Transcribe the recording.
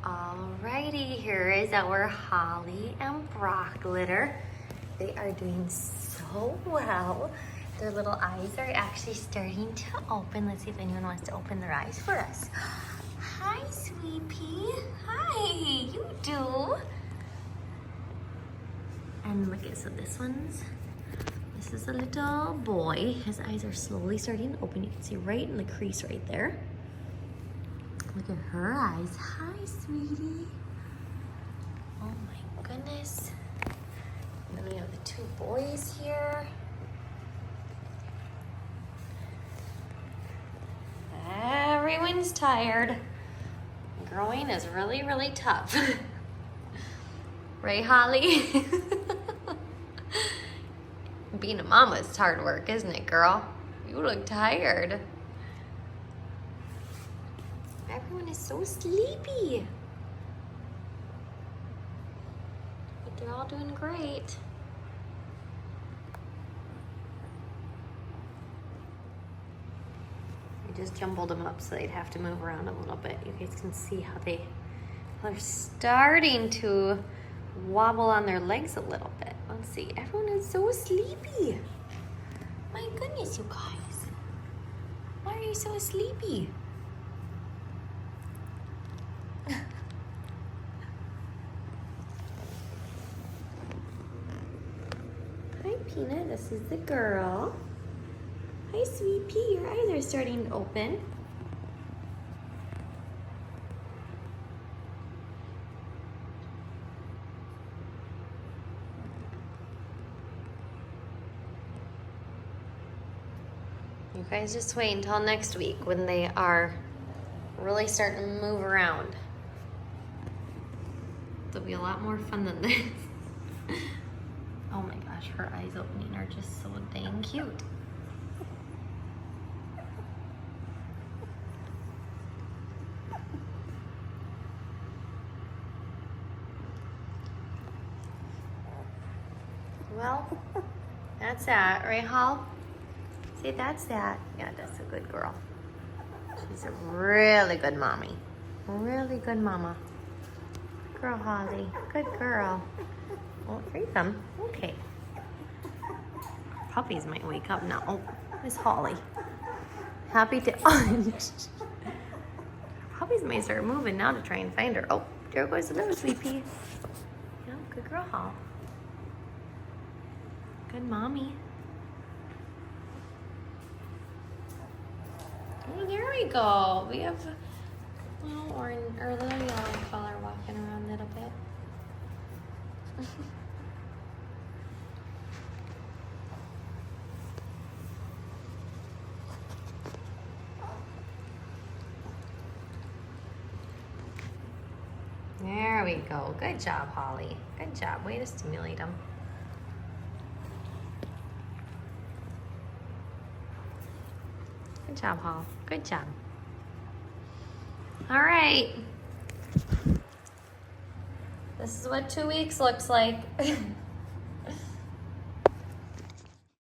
Alrighty, here is our Holly and Brock litter. They are doing so well. Their little eyes are actually starting to open. Let's see if anyone wants to open their eyes for us. Hi, sweet pea. Hi, you do. And look at, so this is a little boy. His eyes are slowly starting to open. You can see right in the crease right there. Look at her eyes. Hi, sweetie. Oh my goodness. And then we have the two boys here. Everyone's tired. Growing is really, really tough. Right, Holly? Being a mama is hard work, isn't it, girl? You look tired. Everyone is so sleepy. But they're all doing great. We just jumbled them up so they'd have to move around a little bit. You guys can see how they're starting to wobble on their legs a little bit. Let's see, everyone is so sleepy. My goodness, you guys. Why are you so sleepy? Hi, Peanut, this is the girl. Hi, sweet pea, your eyes are starting to open. You guys just wait until next week when they are really starting to move around. It'll be a lot more fun than this. Oh my gosh, her eyes opening are just so dang cute. Well, that's that, right, Hall? See, that's that. Yeah, that's a good girl. She's a really good mommy. Really good mama. Good girl, Holly. Good girl. Oh, here you come. Okay. Puppies might wake up now. Oh, Miss Holly. Happy to... Puppies might start moving now to try and find her. Oh, there goes another sweet pea. Yeah, good girl, Hall. Good mommy. Oh, here we go. We have a little orange or a little yellow color walking around a little bit. There we go. Good job, Holly. Good job. Way to stimulate them. Good job, Hall. Good job. All right. This is what 2 weeks looks like.